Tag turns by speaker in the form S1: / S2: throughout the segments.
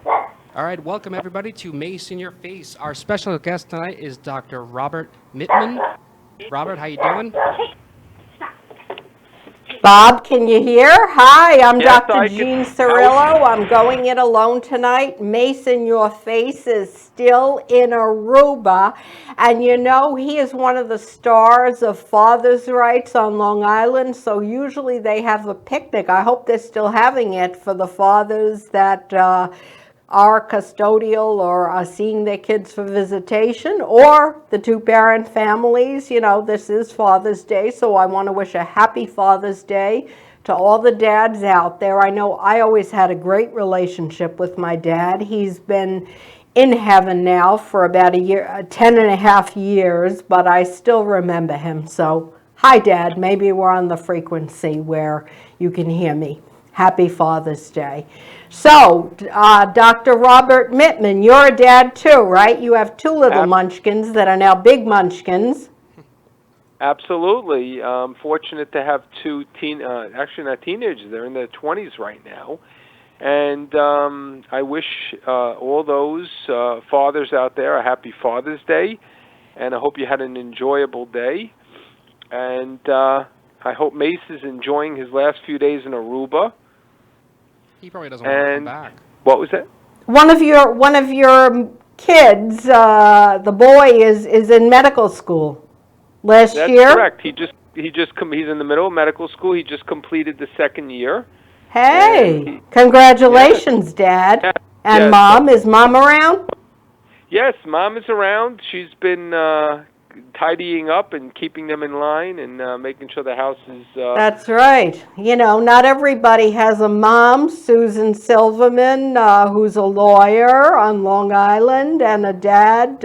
S1: All right, welcome everybody to Mace in Your Face. Our special guest tonight is Dr. Robert Mittman. Robert, how you doing?
S2: Bob, can you hear? Hi, I'm
S3: Yes,
S2: Dr.
S3: I
S2: Jean
S3: can.
S2: Cirillo. I'm going it alone tonight. Mace in Your Face is still in Aruba. And you know, he is one of the stars of Father's Rights on Long Island. So usually they have a picnic. I hope they're still having it for the fathers that are custodial or are seeing their kids for visitation, or the two-parent families. You know, this is Father's Day, so I want to wish a happy Father's Day to all the dads out there. I know I always had a great relationship with my dad. He's been in heaven now for about a year, 10 and a half years, but I still remember him. So, hi, Dad. Maybe we're on the frequency where you can hear me. Happy Father's Day. So, Dr. Robert Mittman, you're a dad too, right? You have two little munchkins that are now big munchkins.
S3: Absolutely. I'm fortunate to have two actually not teenagers, they're in their 20s right now. And I wish all those fathers out there a happy Father's Day. And I hope you had an enjoyable day. And I hope Mace is enjoying his last few days in Aruba.
S1: He probably doesn't want to come back.
S3: What was that?
S2: One of your kids, the boy, is in medical school. Last year?
S3: That's correct. He's in the middle of medical school. He just completed the second year.
S2: Hey, congratulations, Dad. And
S3: yes.
S2: Mom, is Mom around?
S3: Yes, Mom is around. She's been tidying up and keeping them in line and making sure the house is...
S2: That's right. You know, not everybody has a mom, Susan Silverman, who's a lawyer on Long Island, and a dad,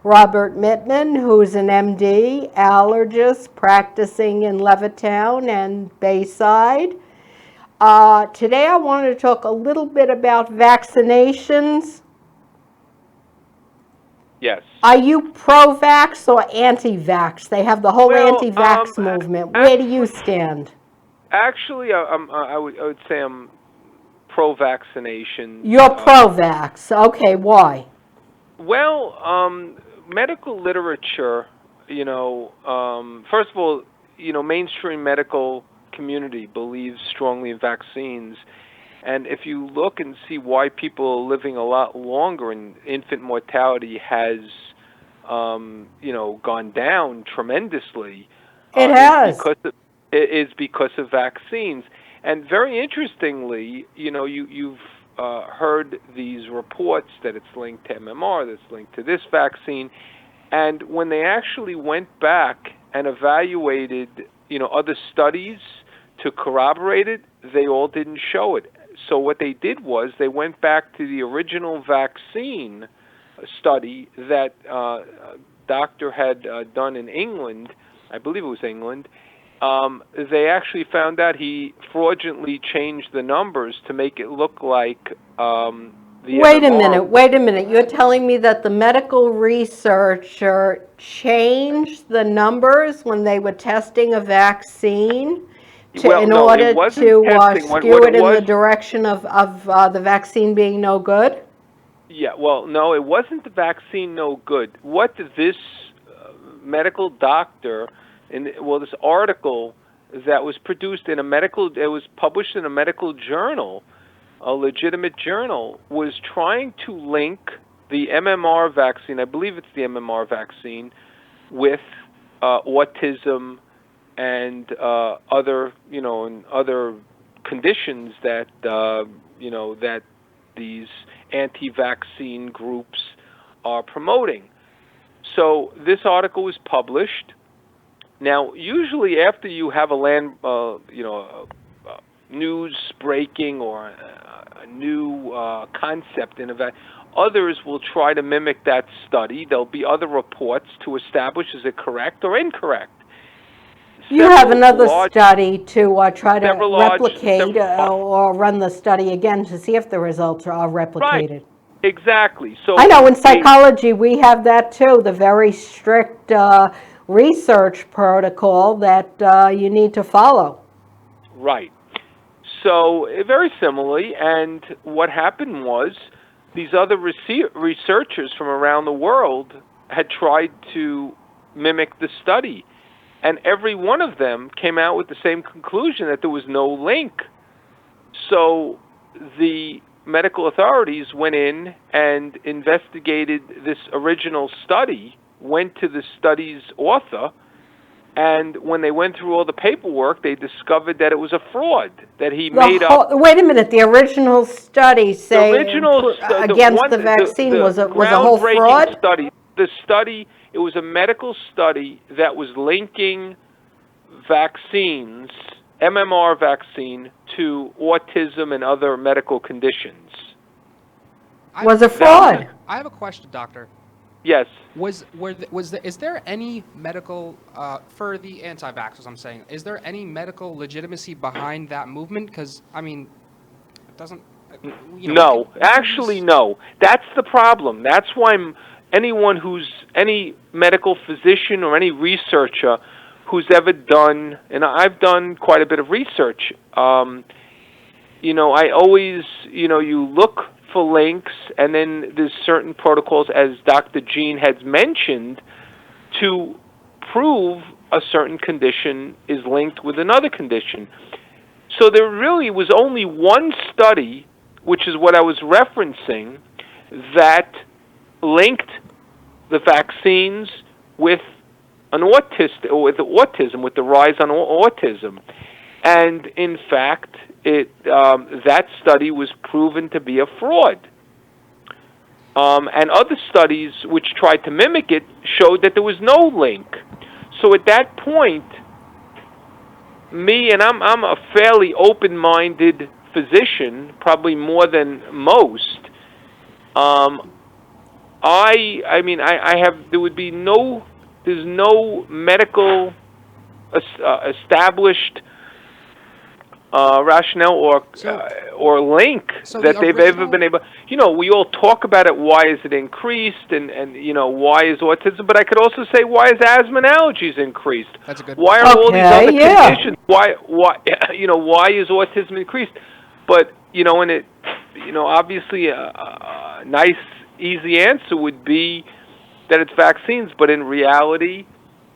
S2: Robert Mittman, who's an M.D., allergist, practicing in Levittown and Bayside. Today I wanted to talk a little bit about vaccinations.
S3: Yes.
S2: Are you pro-vax or anti-vax? They have the whole anti-vax movement. Where do you stand?
S3: Actually, I would say I'm pro-vaccination.
S2: You're pro-vax. Okay, why?
S3: Well, medical literature, you know, first of all, you know, mainstream medical community believes strongly in vaccines. And if you look and see why people are living a lot longer and infant mortality has, you know, gone down tremendously.
S2: It has.
S3: Is because of vaccines. And very interestingly, you know, you've heard these reports that it's linked to MMR, that's linked to this vaccine. And when they actually went back and evaluated, you know, other studies to corroborate it, they all didn't show it. So what they did was they went back to the original vaccine study that doctor had done in England. I believe it was England. They actually found out he fraudulently changed the numbers to make it look like the
S2: Wait
S3: MMR.
S2: a minute. You're telling me that the medical researcher changed the numbers when they were testing a vaccine in order to skew it in the direction of the vaccine being no good?
S3: Yeah, well, no, it wasn't the vaccine no good. What this medical doctor, this article that was produced in it was published in a medical journal, a legitimate journal, was trying to link the MMR vaccine, I believe it's the MMR vaccine, with autism and other conditions that that these anti-vaccine groups are promoting. So this article was published. Now, usually after you have a news breaking or a new concept in a vaccine, others will try to mimic that study. There'll be other reports to establish is it correct or incorrect.
S2: You have another study to try to replicate or run the study again to see if the results are replicated.
S3: Right. Exactly. So
S2: I know in psychology we have that too, the very strict research protocol that you need to follow.
S3: Right. So very similarly, and what happened was these other researchers from around the world had tried to mimic the study, and every one of them came out with the same conclusion, that there was no link. So the medical authorities went in and investigated this original study, went to the study's author, and when they went through all the paperwork, they discovered that it was a fraud, that he made up.
S2: Wait a minute, the original study against the vaccine was a whole fraud?
S3: It was a medical study that was linking vaccines, MMR vaccine, to autism and other medical conditions.
S2: Was a fraud.
S1: I have a question, doctor.
S3: Yes.
S1: Is there any medical for the anti-vaxxers? I'm saying, is there any medical legitimacy behind that movement? Because I mean, it doesn't.
S3: No, actually, no. That's the problem. That's why any medical physician or any researcher who's ever done, and I've done quite a bit of research. I always, you look for links, and then there's certain protocols, as Dr. Jean has mentioned, to prove a certain condition is linked with another condition. So there really was only one study, which is what I was referencing, that linked the vaccines with autism, with the rise on autism. And in fact, that study was proven to be a fraud. And other studies which tried to mimic it showed that there was no link. So at that point, I'm a fairly open-minded physician, probably more than most. There's no medical established rationale or link that they've ever been able. We all talk about it. Why is it increased? And why is autism? But I could also say, why is asthma and allergies increased?
S1: That's a good.
S3: Why are all these other conditions? Why is autism increased? But and it, obviously a nice easy answer would be that it's vaccines, but in reality,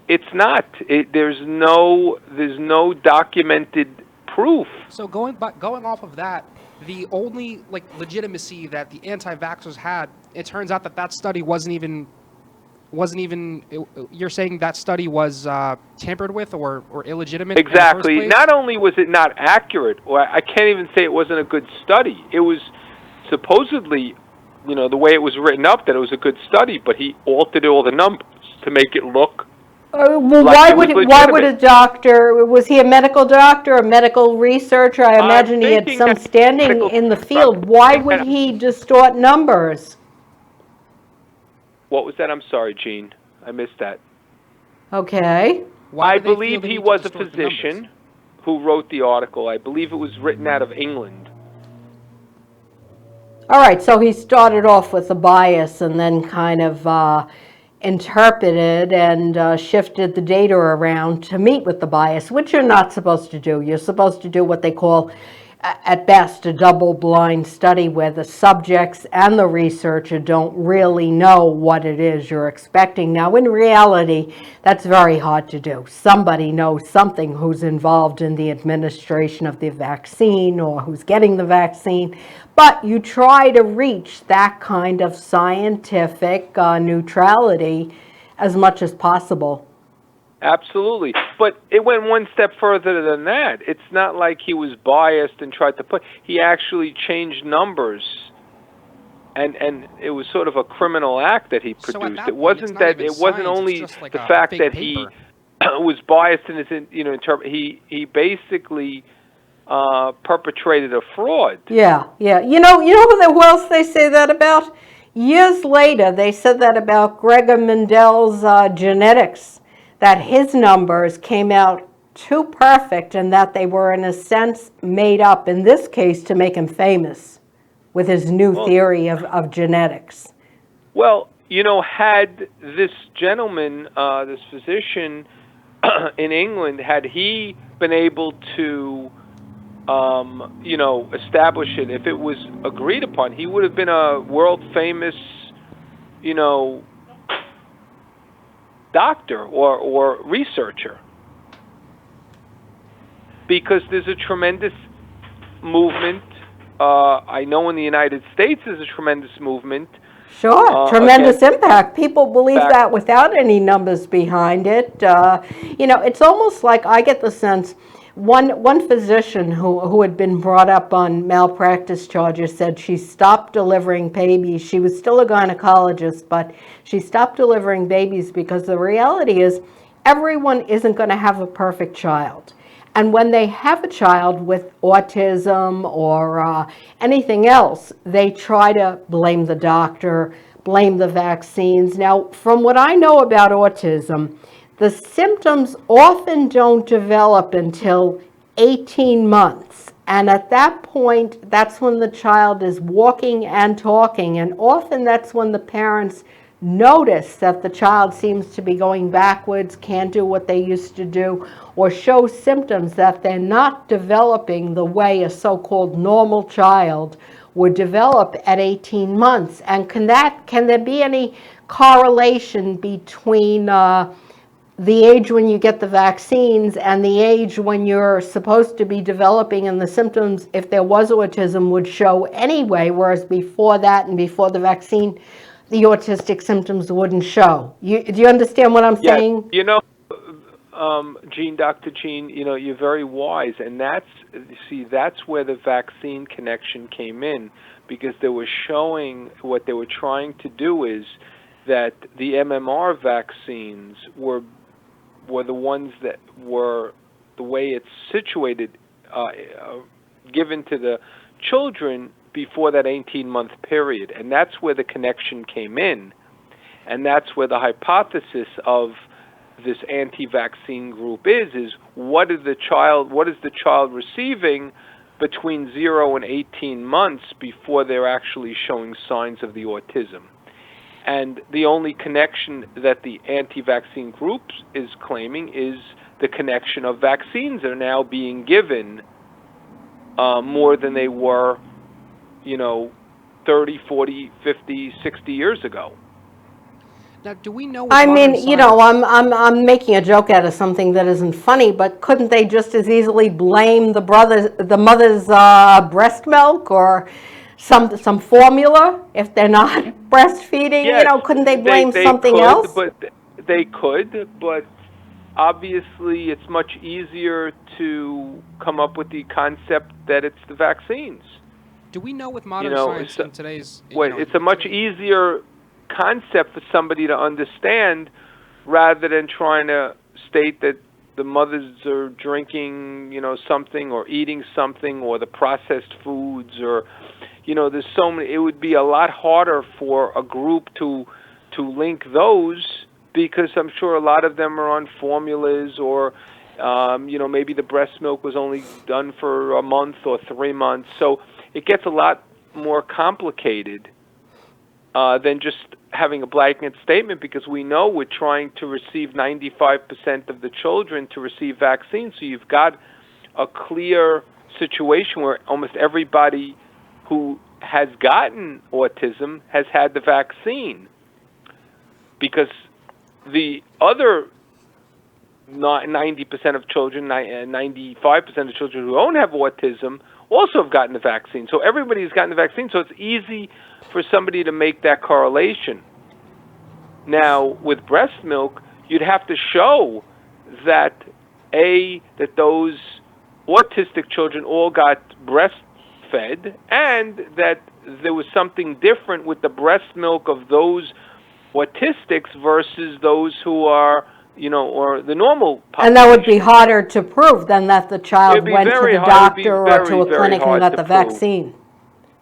S3: it's not. There's no documented proof.
S1: So going off of that, the only legitimacy that the anti-vaxxers had, it turns out that study wasn't even. You're saying that study was tampered with or illegitimate?
S3: Exactly.
S1: In the first place?
S3: Not only was it not accurate, or I can't even say it wasn't a good study. It was supposedly, the way it was written up, that it was a good study, but he altered all the numbers to make it look.
S2: Why would a doctor? Was he a medical doctor, a medical researcher? I imagine he had some standing in the field. Why would he distort numbers?
S3: What was that? I'm sorry, Gene. I missed that.
S2: Okay.
S3: I believe he was a physician who wrote the article. I believe it was written out of England.
S2: All right, so he started off with a bias and then kind of interpreted and shifted the data around to meet with the bias, which you're not supposed to do. You're supposed to do what they call, at best, a double-blind study where the subjects and the researcher don't really know what it is you're expecting. Now, in reality, that's very hard to do. Somebody knows something who's involved in the administration of the vaccine or who's getting the vaccine, but you try to reach that kind of scientific neutrality as much as possible.
S3: Absolutely. But it went one step further than that. It's not like he was biased and tried to he actually changed numbers, and it was sort of a criminal act that he produced.
S1: It wasn't
S3: only the fact that he was biased in his he basically perpetrated a fraud.
S2: Yeah. Who else they say that about? Years later, they said that about Gregor Mendel's genetics, that his numbers came out too perfect and that they were, in a sense, made up, in this case, to make him famous with his new theory of genetics.
S3: Well, had this gentleman, this physician in England, had he been able to establish it, if it was agreed upon, he would have been a world famous, you know, doctor or researcher. Because there's a tremendous movement. I know in the United States there's a tremendous movement.
S2: Sure, tremendous
S3: against
S2: impact. People believe
S3: back-
S2: that without any numbers behind it. It's almost like I get the sense one physician who had been brought up on malpractice charges said she stopped delivering babies. She was still a gynecologist, but she stopped delivering babies because the reality is everyone isn't going to have a perfect child. And when they have a child with autism or anything else, they try to blame the doctor, blame the vaccines. Now, from what I know about autism, the symptoms often don't develop until 18 months. And at that point, that's when the child is walking and talking. And often that's when the parents notice that the child seems to be going backwards, can't do what they used to do, or show symptoms that they're not developing the way a so-called normal child would develop at 18 months. And can there be any correlation between the age when you get the vaccines and the age when you're supposed to be developing, and the symptoms, if there was autism, would show anyway, whereas before that and before the vaccine, the autistic symptoms wouldn't show? Do you understand what I'm saying?
S3: Dr. Jean, you're very wise, and that's where the vaccine connection came in, because they were showing what they were trying to do is that the MMR vaccines were the ones that were the way it's situated, given to the children before that 18-month period, and that's where the connection came in, and that's where the hypothesis of this anti-vaccine group is what is the child receiving between 0 and 18 months before they're actually showing signs of the autism. And the only connection that the anti-vaccine group is claiming is the connection of vaccines are now being given more than they were 30, 40, 50, 60 years ago.
S1: Now, do we know?
S2: I mean, I'm making a joke out of something that isn't funny, but couldn't they just as easily blame the mother's breast milk or some formula if they're not breastfeeding?
S3: Yes,
S2: couldn't they blame
S3: they
S2: something
S3: could,
S2: else?
S3: They could, but obviously it's much easier to come up with the concept that it's the vaccines.
S1: Do we know with modern science in today's...
S3: it's a much easier concept for somebody to understand rather than trying to state that the mothers are drinking, something or eating something, or the processed foods, or, there's so many. It would be a lot harder for a group to link those, because I'm sure a lot of them are on formulas, or maybe the breast milk was only done for a month or 3 months. So it gets a lot more complicated than just having a blanket statement, because we know we're trying to receive 95% of the children to receive vaccines. So you've got a clear situation where almost everybody who has gotten autism has had the vaccine, because the other 90% of children, 95% of children who don't have autism also have gotten the vaccine. So everybody's gotten the vaccine, so it's easy for somebody to make that correlation. Now, with breast milk, you'd have to show that those autistic children all got breastfed, and that there was something different with the breast milk of those autistics versus those who are, or the normal population.
S2: And that would be harder to prove than that the child went to the doctor or to a clinic and got the vaccine.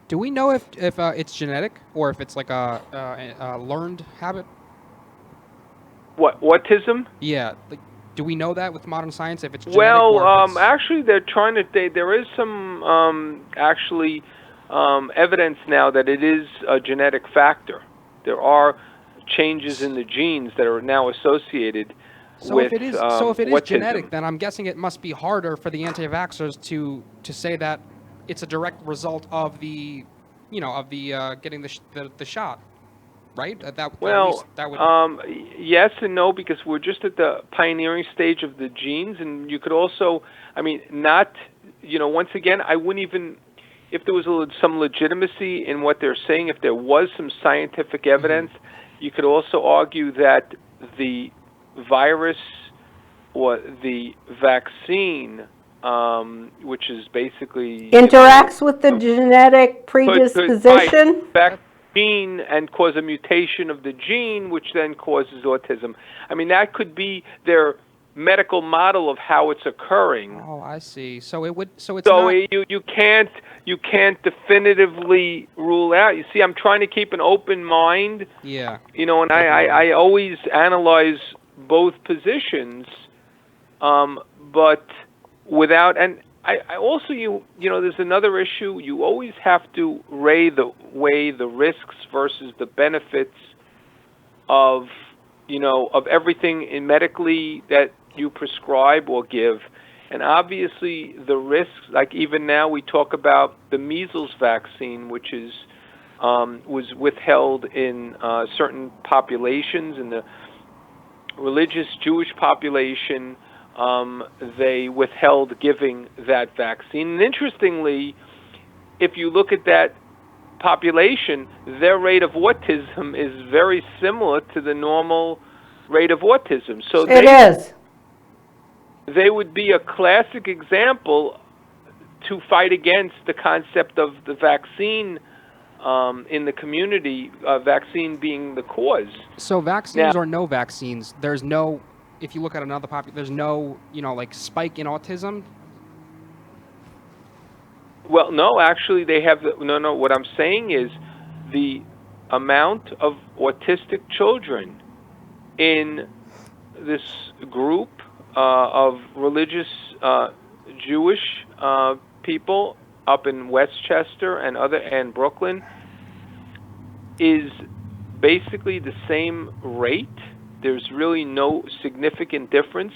S1: Do we know if it's genetic or if it's like a learned habit?
S3: What, autism?
S1: Yeah. Do we know that with modern science, if it's genetic?
S3: Well, actually, they're trying to. There is some evidence now that it is a genetic factor. There are changes in the genes that are now associated
S1: So
S3: with
S1: if it is
S3: autism.
S1: genetic, then I'm guessing it must be harder for the anti-vaxxers to say that it's a direct result of the, getting the shot, right? At least
S3: Well,
S1: that would.
S3: yes and no, because we're just at the pioneering stage of the genes, and you could also, I mean, not, once again, I wouldn't even, if there was some legitimacy in what they're saying, if there was some scientific evidence, you could also argue that the virus or the vaccine, which is basically
S2: Interacts with the genetic
S3: could
S2: predisposition?
S3: gene and cause a mutation of the gene, which then causes autism. I mean, that could be their medical model of how it's occurring.
S1: Oh, I see. So it would. So it's
S3: So
S1: not.
S3: you can't definitively rule out. You see, I'm trying to keep an open mind.
S1: Yeah.
S3: And I always analyze both positions, but without and. I also, there's another issue. You always have to weigh the risks versus the benefits of, of everything in medically that you prescribe or give. And obviously the risks, like even now we talk about the measles vaccine, which was withheld in certain populations, in the religious Jewish population. They withheld giving that vaccine. And interestingly, if you look at that population, their rate of autism is very similar to the normal rate of autism. So they would be a classic example to fight against the concept of the vaccine in the community, vaccine being the cause.
S1: So vaccines or no vaccines, there's no. If you look at another there's no, spike in autism.
S3: Well, no, actually, they have. No. What I'm saying is, the amount of autistic children in this group of religious Jewish people up in Westchester and Brooklyn is basically the same rate. There's really no significant difference.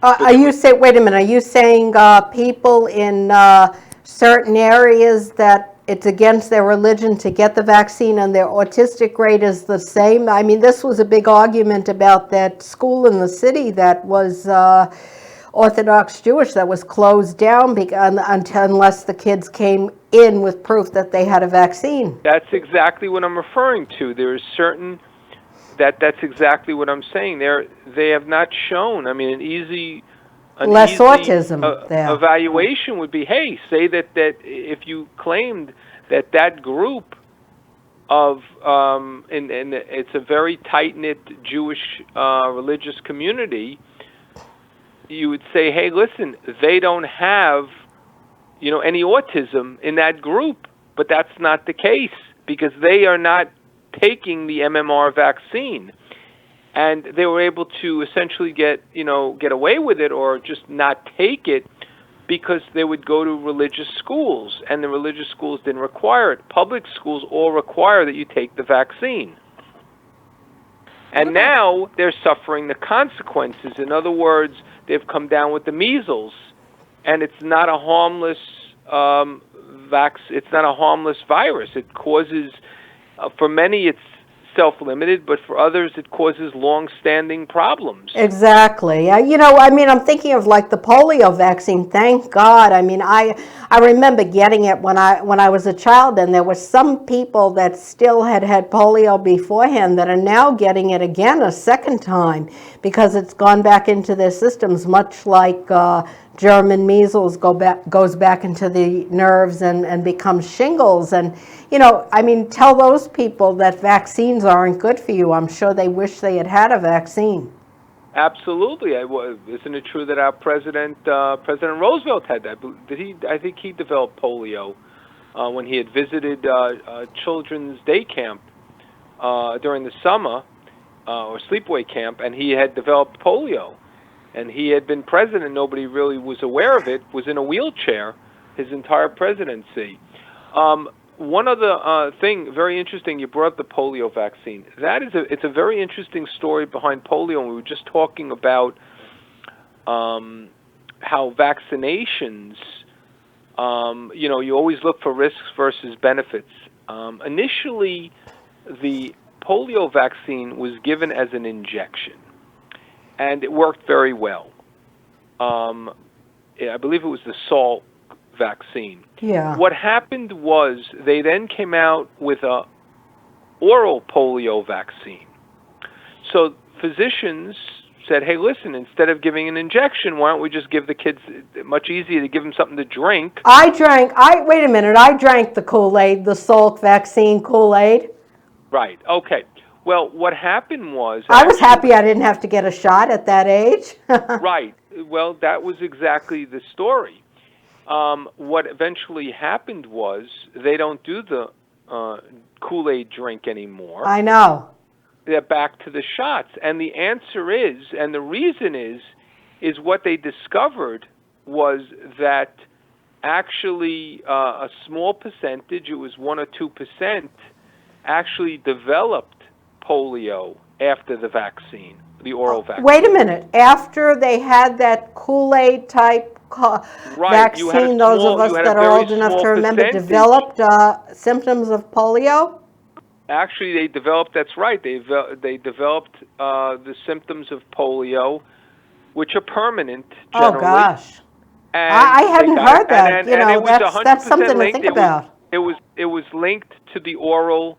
S2: Wait a minute, are you saying people in certain areas that it's against their religion to get the vaccine and their autistic rate is the same? I mean, this was a big argument about that school in the city that was Orthodox Jewish that was closed down unless the kids came in with proof that they had a vaccine.
S3: That's exactly what I'm referring to. There is certain... That's exactly what I'm saying. They have not shown. I mean,
S2: less autism there.
S3: Evaluation would be, hey, say that if you claimed that group of and it's a very tight knit Jewish religious community, you would say, hey, listen, they don't have any autism in that group, but that's not the case because they are not taking the MMR vaccine, and they were able to essentially get away with it or just not take it because they would go to religious schools, and the religious schools didn't require it. Public schools all require that you take the vaccine. And now they're suffering the consequences. In other words, they've come down with the measles, and it's not a harmless it's not a harmless virus. It causes for many, it's self-limited, but for others, it causes long-standing problems.
S2: Exactly. I'm thinking of like the polio vaccine. Thank God. I mean, I remember getting it when I was a child, and there were some people that still had polio beforehand that are now getting it again a second time because it's gone back into their systems, much like German measles goes back into the nerves and becomes shingles. And, tell those people that vaccines aren't good for you. I'm sure they wish they had had a vaccine.
S3: Absolutely. Isn't it true that our President Roosevelt had that? I think he developed polio when he had visited children's day camp during the summer or sleepaway camp, and he had developed polio. And he had been president. Nobody really was aware of it. Was in a wheelchair his entire presidency. one other thing, very interesting. You brought up the polio vaccine. It's a very interesting story behind polio. And we were just talking about how vaccinations. You always look for risks versus benefits. Initially, the polio vaccine was given as an injection, and it worked very well. I believe it was the Salk vaccine.
S2: Yeah.
S3: What happened was they then came out with a oral polio vaccine. So physicians said, hey, listen, instead of giving an injection, why don't we just give the kids, much easier to give them something to drink.
S2: Wait a minute, I drank the Kool-Aid, the Salk vaccine Kool-Aid.
S3: Right, okay. Well, what happened was...
S2: I was happy I didn't have to get a shot at that age.
S3: Right. Well, that was exactly the story. What eventually happened was they don't do the Kool-Aid drink anymore.
S2: I know.
S3: They're back to the shots. And the answer is, and the reason is what they discovered was that actually a small percentage, it was 1 or 2%, actually developed polio after the vaccine, the oral vaccine.
S2: Wait a minute. After they had that Kool-Aid type vaccine, those of us that are old enough to remember developed symptoms of polio?
S3: Actually, they developed, that's right, they developed the symptoms of polio, which are permanent, generally.
S2: Oh, gosh.
S3: And
S2: I hadn't heard that.
S3: And it was
S2: that's something
S3: linked.
S2: to think about.
S3: It was linked to the oral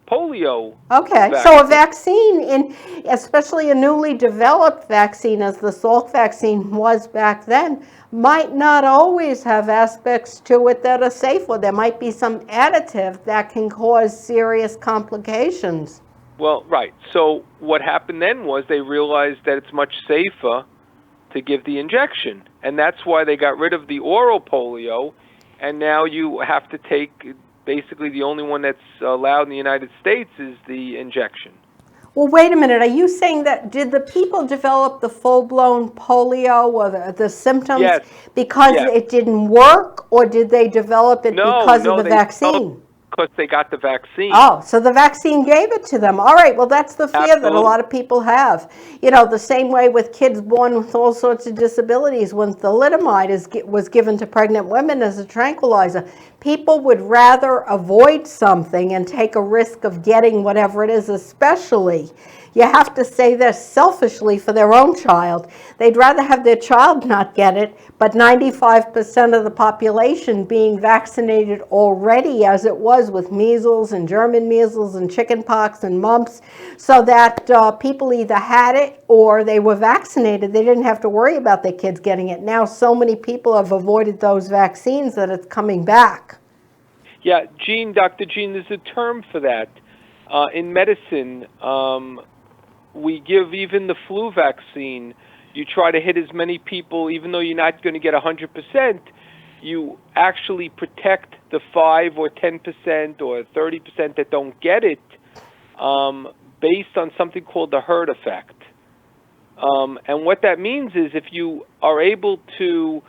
S3: polio
S2: Okay,
S3: vaccine.
S2: so a vaccine, especially a newly developed vaccine, as the Salk vaccine was back then, might not always have aspects to it that are safe, or there might be some additive that can cause serious complications.
S3: Well, right. So what happened then was they realized that it's much safer to give the injection, and that's why they got rid of the oral polio, and now you have to take... Basically, the only one that's allowed in the United States is the injection.
S2: Well, wait a minute. Are you saying that did the people develop the full-blown polio or the symptoms because it didn't work, or did they develop it because of the vaccine?
S3: Because they got the vaccine.
S2: Oh, so the vaccine gave it to them. All right, well, that's the fear that a lot of people have. The same way with kids born with all sorts of disabilities, when thalidomide was given to pregnant women as a tranquilizer, people would rather avoid something and take a risk of getting whatever it is, especially. You have to say this selfishly for their own child. They'd rather have their child not get it, but 95% of the population being vaccinated already, as it was with measles and German measles and chickenpox and mumps, so that people either had it or they were vaccinated. They didn't have to worry about their kids getting it. Now so many people have avoided those vaccines that it's coming back.
S3: Yeah, Dr. Jean, there's a term for that. In medicine, we give even the flu vaccine. You try to hit as many people, even though you're not going to get 100%, you actually protect the 5 or 10% or 30% that don't get it based on something called the herd effect. And what that means is if you are able to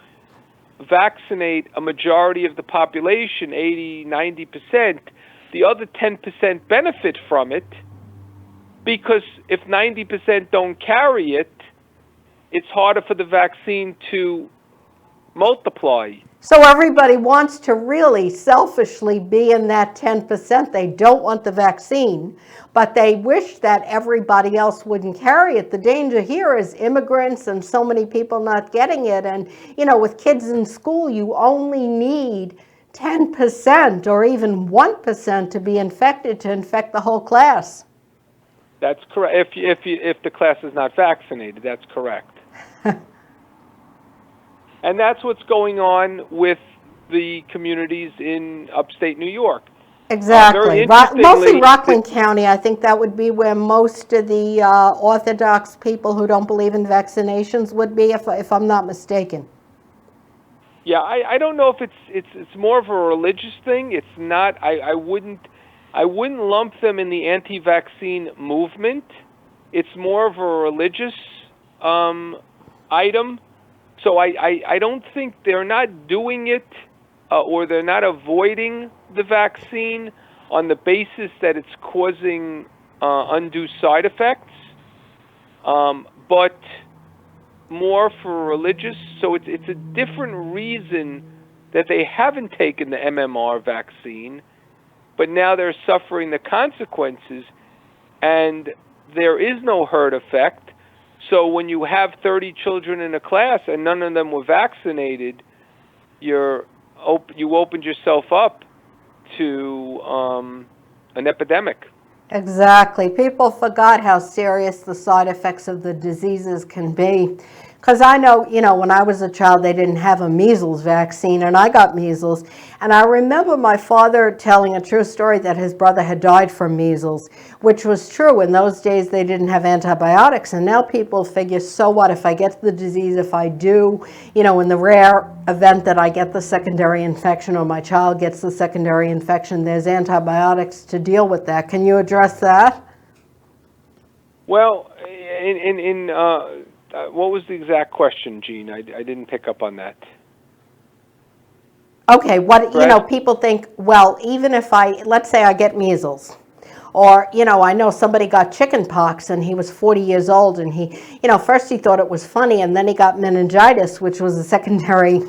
S3: vaccinate a majority of the population, 80, 90%, the other 10% benefit from it, because if 90% don't carry it, it's harder for the vaccine to multiply.
S2: So everybody wants to really selfishly be in that 10%. They don't want the vaccine, but they wish that everybody else wouldn't carry it. The danger here is immigrants and so many people not getting it. And, with kids in school, you only need 10% or even 1% to be infected to infect the whole class.
S3: That's correct. If the class is not vaccinated, that's correct. And that's what's going on with the communities in upstate New York.
S2: Exactly. Mostly Rockland County. I think that would be where most of the Orthodox people who don't believe in vaccinations would be, if I'm not mistaken.
S3: Yeah, I don't know if it's more of a religious thing. It's not. I wouldn't lump them in the anti-vaccine movement. It's more of a religious item. So I don't think they're not doing it or they're not avoiding the vaccine on the basis that it's causing undue side effects, but more for religious. So it's a different reason that they haven't taken the MMR vaccine, but now they're suffering the consequences, and there is no herd effect. So when you have 30 children in a class and none of them were vaccinated, you opened yourself up to an epidemic.
S2: Exactly. People forgot how serious the side effects of the diseases can be. Because I know, when I was a child, they didn't have a measles vaccine, and I got measles. And I remember my father telling a true story that his brother had died from measles, which was true. In those days, they didn't have antibiotics. And now people figure, so what if I get the disease? If I do, in the rare event that I get the secondary infection or my child gets the secondary infection, there's antibiotics to deal with that. Can you address that?
S3: Well, what was the exact question, Jean? I didn't pick up on that.
S2: Okay, people think, well, even if let's say I get measles, or, I know somebody got chicken pox and he was 40 years old and he, first he thought it was funny and then he got meningitis, which was a secondary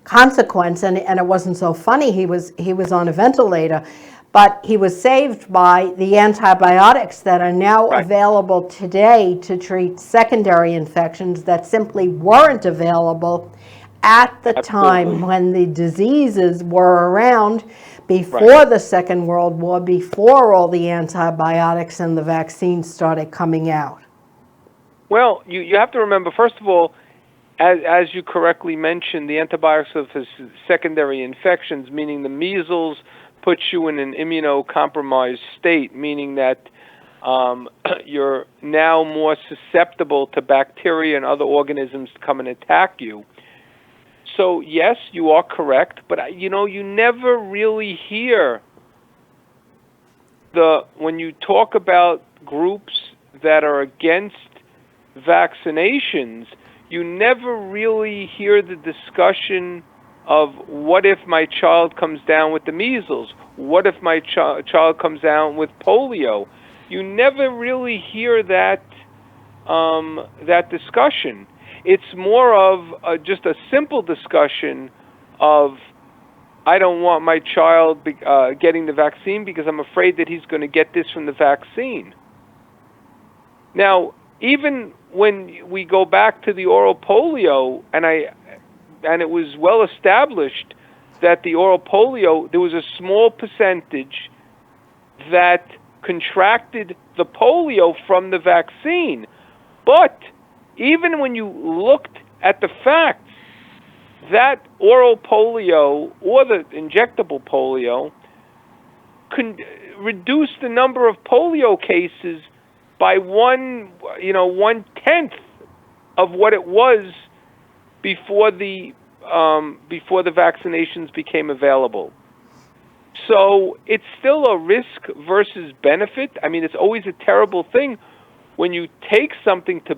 S2: consequence, and it wasn't so funny. He was on a ventilator. But he was saved by the antibiotics that are now available today to treat secondary infections that simply weren't available at the time when the diseases were around, before the Second World War, before all the antibiotics and the vaccines started coming out.
S3: Well, you have to remember, first of all, as you correctly mentioned, the antibiotics of secondary infections, meaning the measles, puts you in an immunocompromised state, meaning that you're now more susceptible to bacteria and other organisms to come and attack you. So yes, you are correct, but you never really hear when you talk about groups that are against vaccinations, you never really hear the discussion of what if my child comes down with the measles? What if my child comes down with polio? You never really hear that discussion. It's more of just a simple discussion of, I don't want my child getting the vaccine because I'm afraid that he's going to get this from the vaccine. Now, even when we go back to the oral polio, and it was well established that the oral polio, there was a small percentage that contracted the polio from the vaccine. But even when you looked at the facts, that oral polio or the injectable polio reduced the number of polio cases by 1/10 of what it was before the vaccinations became available. So it's still a risk versus benefit. I mean, it's always a terrible thing when you take something to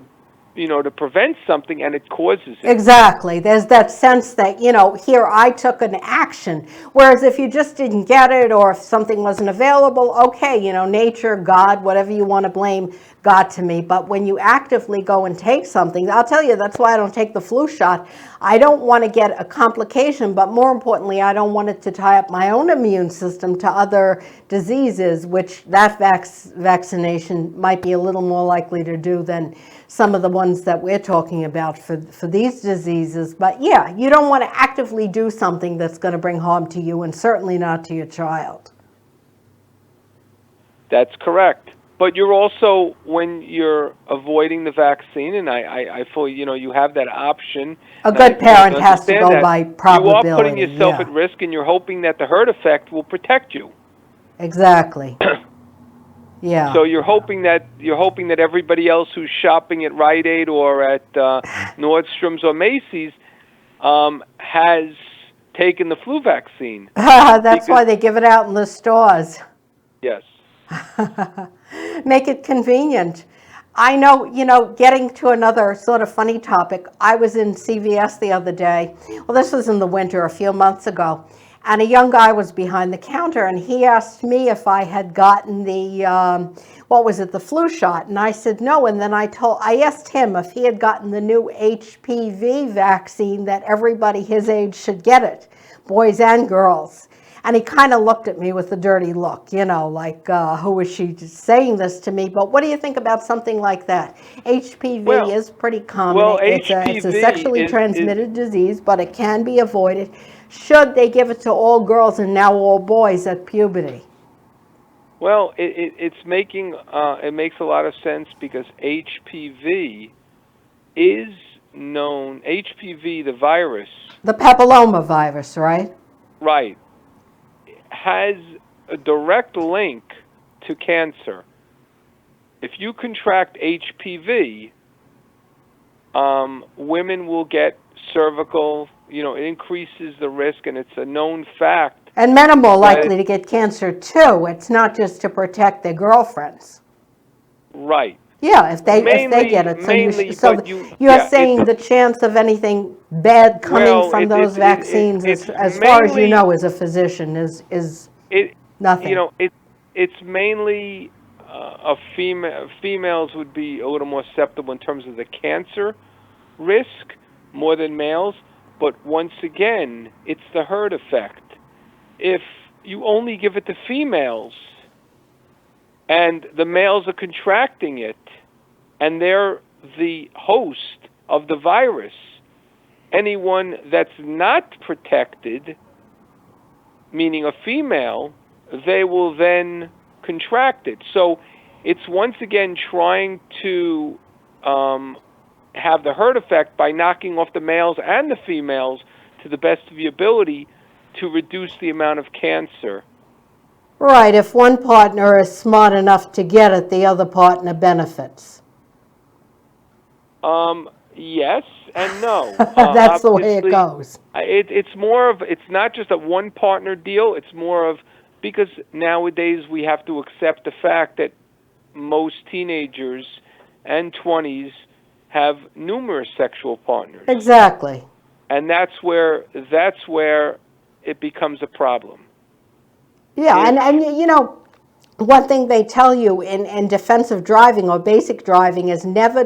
S3: prevent something and it causes it.
S2: Exactly. There's that sense that, here I took an action. Whereas if you just didn't get it, or if something wasn't available, okay, nature, God, whatever you want to blame got to me. But when you actively go and take something, I'll tell you, that's why I don't take the flu shot. I don't want to get a complication, but more importantly, I don't want it to tie up my own immune system to other diseases, which that vaccination might be a little more likely to do than some of the ones that we're talking about for these diseases. But yeah, you don't want to actively do something that's going to bring harm to you, and certainly not to your child.
S3: That's correct. But you're also, when you're avoiding the vaccine, and I fully, you have that option.
S2: A good parent has to go by probability.
S3: You are putting yourself at risk, and you're hoping that the herd effect will protect you.
S2: Exactly. Yeah.
S3: So you're hoping that everybody else who's shopping at Rite Aid or at Nordstrom's or Macy's has taken the flu vaccine.
S2: That's why they give it out in the stores.
S3: Yes.
S2: Make it convenient. I know, getting to another sort of funny topic, I was in CVS the other day. Well, this was in the winter, a few months ago. and a young guy was behind the counter, and he asked me if I had gotten the, what was it, the flu shot, and I said no, and then I asked him if he had gotten the new HPV vaccine that everybody his age should get it, boys and girls. And he kind of looked at me with a dirty look, like, who is she saying this to me? But what do you think about something like that? HPV is pretty common.
S3: Well,
S2: it's a
S3: HPV
S2: sexually transmitted disease, but it can be avoided should they give it to all girls and now all boys at puberty.
S3: Well, it makes a lot of sense because HPV is known, HPV, the virus.
S2: The papilloma virus, right?
S3: Right. Has a direct link to cancer. If you contract HPV, women will get cervical, it increases the risk, and it's a known fact.
S2: And men are more likely to get cancer too. It's not just to protect their girlfriends.
S3: Right.
S2: Yeah, if they get it. You're saying the chance of anything bad coming from those vaccines, as far as you know as a physician, is nothing.
S3: It's mainly females would be a little more susceptible in terms of the cancer risk more than males. But once again, it's the herd effect. If you only give it to females and the males are contracting it, and they're the host of the virus, anyone that's not protected, meaning a female, they will then contract it. So it's once again trying to have the herd effect by knocking off the males and the females to the best of your ability to reduce the amount of cancer.
S2: Right, if one partner is smart enough to get it, the other partner benefits.
S3: Yes and no.
S2: That's the way it goes.
S3: It's not just a one partner deal. It's more of, because nowadays we have to accept the fact that most teenagers and 20s have numerous sexual partners.
S2: Exactly.
S3: And that's where it becomes a problem.
S2: Yeah, and one thing they tell you in defensive driving or basic driving is never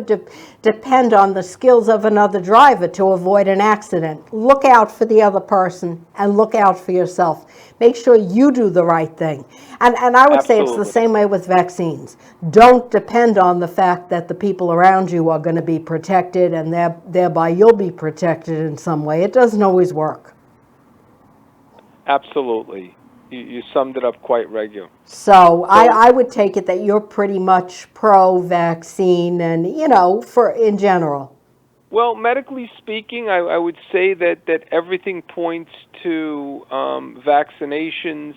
S2: depend on the skills of another driver to avoid an accident. Look out for the other person and look out for yourself. Make sure you do the right thing. And I would say it's the same way with vaccines. Don't depend on the fact that the people around you are going to be protected and thereby you'll be protected in some way. It doesn't always work.
S3: Absolutely. You summed it up quite regular.
S2: So I would take it that you're pretty much pro-vaccine and, in general.
S3: Well, medically speaking, I would say that everything points to vaccinations.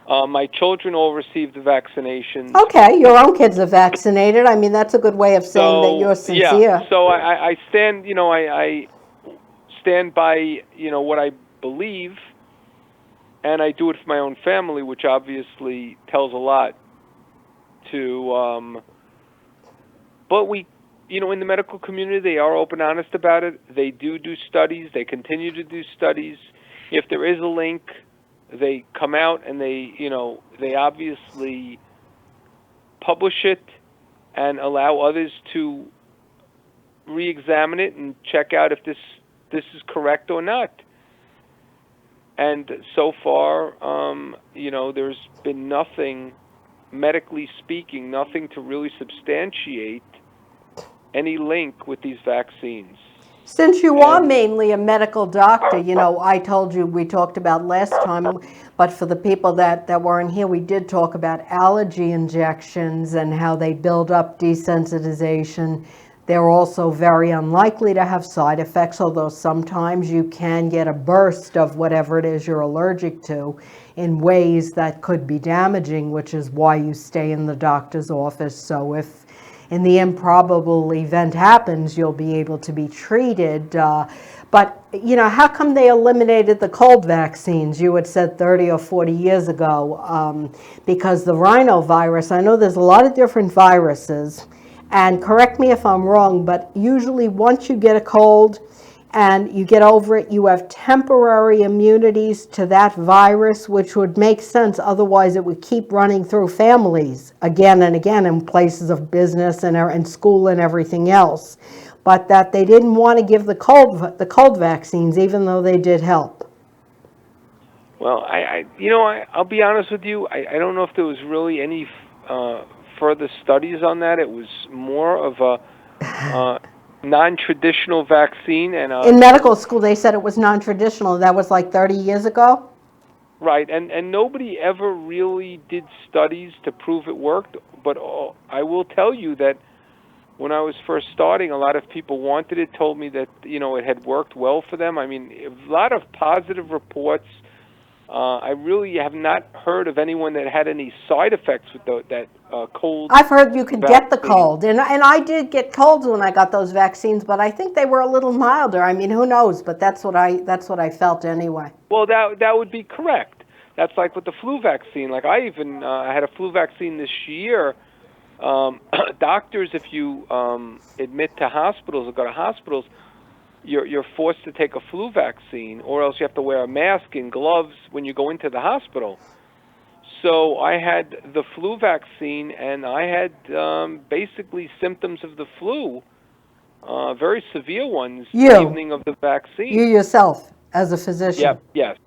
S3: My children all received the vaccinations.
S2: Okay, your own kids are vaccinated. I mean, that's a good way of saying that you're sincere.
S3: Yeah, so I stand, I stand by, what I believe. And I do it for my own family, which obviously tells a lot to, but we, in the medical community, they are open, honest about it. They do studies. They continue to do studies. If there is a link, they come out and they obviously publish it and allow others to re-examine it and check out if this is correct or not. And so far, there's been nothing, medically speaking, nothing to really substantiate any link with these vaccines.
S2: Since you are mainly a medical doctor, I told you, we talked about last time, but for the people that weren't here, we did talk about allergy injections and how they build up desensitization. They're also very unlikely to have side effects, although sometimes you can get a burst of whatever it is you're allergic to in ways that could be damaging, which is why you stay in the doctor's office. So if in the improbable event happens, you'll be able to be treated. But, how come they eliminated the cold vaccines? You had said 30 or 40 years ago, because the rhinovirus, I know there's a lot of different viruses. And correct me if I'm wrong, but usually once you get a cold, and you get over it, you have temporary immunities to that virus, which would make sense. Otherwise, it would keep running through families again and again in places of business and school and everything else. But that they didn't want to give the cold vaccines, even though they did help.
S3: Well, I'll be honest with you. I don't know if there was really any further studies on that. It was more of a non-traditional vaccine, and
S2: in medical school they said it was non-traditional. That was like 30 years ago.
S3: Right, and nobody ever really did studies to prove it worked. But I will tell you that when I was first starting, a lot of people wanted it, told me that it had worked well for them. I mean, a lot of positive reports. I really have not heard of anyone that had any side effects with that cold.
S2: I've heard you could
S3: vaccine.
S2: get the cold, and I did get colds when I got those vaccines, but I think they were a little milder. I mean, who knows? But that's what I felt anyway.
S3: Well, that would be correct. That's like with the flu vaccine. Like I even had a flu vaccine this year. Doctors, if you admit to hospitals or go to hospitals, you're forced to take a flu vaccine, or else you have to wear a mask and gloves when you go into the hospital. So I had the flu vaccine, and I had basically symptoms of the flu, very severe ones, the evening of the vaccine.
S2: You yourself, as a physician?
S3: Yep, yes.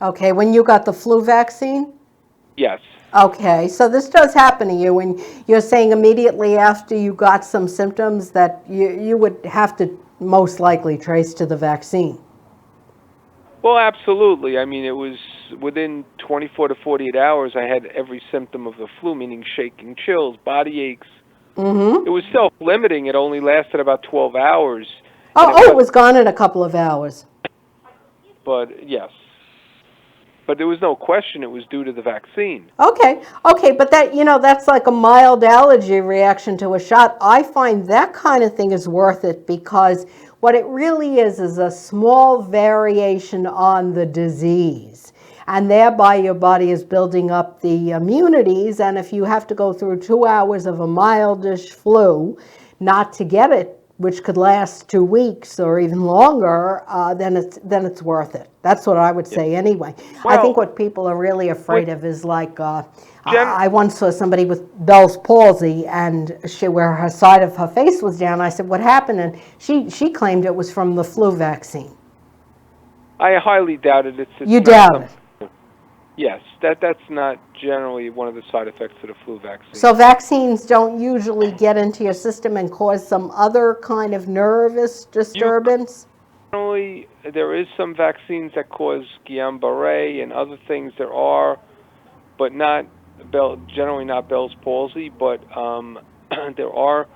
S2: Okay, when you got the flu vaccine?
S3: Yes.
S2: Okay, so this does happen to you, and you're saying immediately after you got some symptoms that you would have to most likely trace to the vaccine.
S3: Well, absolutely. I mean, it was within 24 to 48 hours, I had every symptom of the flu, meaning shaking, chills, body aches.
S2: Mm-hmm.
S3: It was self-limiting. It only lasted about 12 hours.
S2: It was gone in a couple of hours.
S3: But, yes. But there was no question it was due to the vaccine.
S2: Okay, but that's like a mild allergy reaction to a shot. I find that kind of thing is worth it, because what it really is a small variation on the disease. And thereby your body is building up the immunities, and if you have to go through 2 hours of a mildish flu not to get it, which could last 2 weeks or even longer, then it's worth it. That's what I would say anyway.
S3: Well,
S2: I think what people are really afraid of is like, I once saw somebody with Bell's palsy, and where her side of her face was down. I said, what happened? And she claimed it was from the flu vaccine.
S3: I highly doubt it.
S2: You doubt it?
S3: Yes, that's not generally one of the side effects of the flu vaccine.
S2: So vaccines don't usually get into your system and cause some other kind of nervous disturbance?
S3: Generally, there is some vaccines that cause Guillain-Barré and other things there are, but generally not Bell's palsy. But there are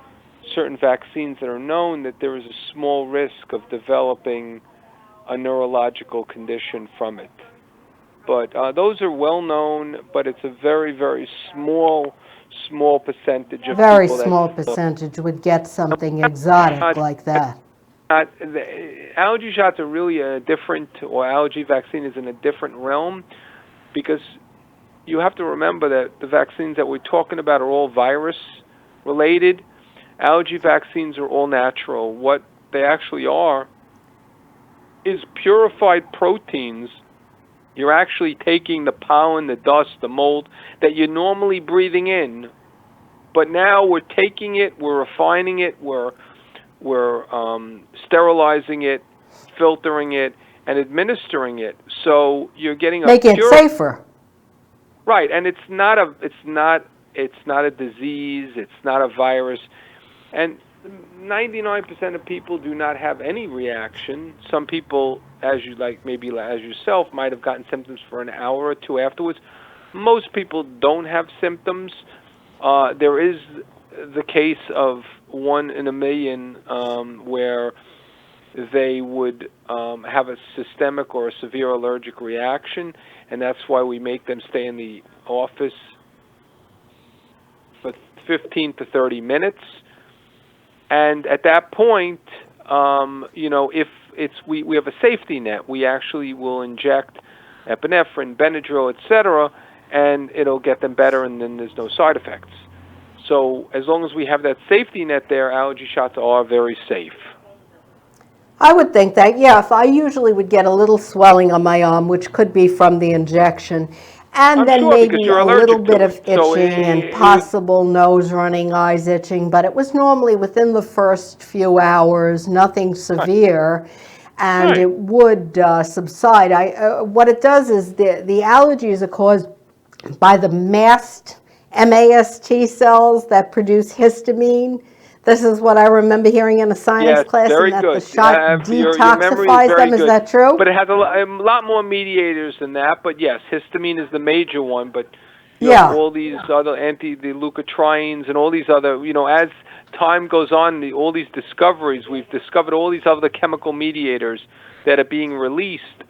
S3: certain vaccines that are known that there is a small risk of developing a neurological condition from it. But those are well known, but it's a very, very small percentage of
S2: very
S3: people. Very
S2: small percentage would get something exotic like that.
S3: The allergy shots are really allergy vaccine is in a different realm, because you have to remember that the vaccines that we're talking about are all virus related. Allergy vaccines are all natural. What they actually are is purified proteins. You're actually taking the pollen, the dust, the mold that you're normally breathing in, but now we're taking it, we're refining it, we're sterilizing it, filtering it, and administering it. So you're getting
S2: making it safer.
S3: Right, and it's not a disease, it's not a virus, and 99% of people do not have any reaction. Some people, as yourself, might have gotten symptoms for an hour or two afterwards. Most people don't have symptoms. There is the case of 1 in a million where they would have a systemic or a severe allergic reaction, and that's why we make them stay in the office for 15 to 30 minutes. And at that point, if we have a safety net, we actually will inject epinephrine, Benadryl, etc., and it'll get them better, and then there's no side effects. So as long as we have that safety net there, allergy shots are very safe.
S2: I would think that, yeah, if I usually would get a little swelling on my arm, which could be from the injection, and
S3: I'm
S2: then
S3: sure because
S2: maybe
S3: you're
S2: a little
S3: allergic
S2: bit
S3: to
S2: of
S3: it. So
S2: itching and
S3: it would,
S2: possible nose running, eyes itching, but it was normally within the first few hours, nothing
S3: right,
S2: severe, and
S3: right.
S2: it would subside. What it does is the allergies are caused by the MAST cells that produce histamine. This is what I remember hearing in a science
S3: Yes,
S2: class, and
S3: very
S2: that the
S3: good.
S2: shot
S3: Your memory is
S2: detoxifies
S3: very
S2: them. Is
S3: good,
S2: that true?
S3: but it has a lot more mediators than that. But yes, histamine is the major one. But you have
S2: Yeah.
S3: all these other the leukotrienes and all these other. As time goes on, all these discoveries, we've discovered all these other chemical mediators that are being released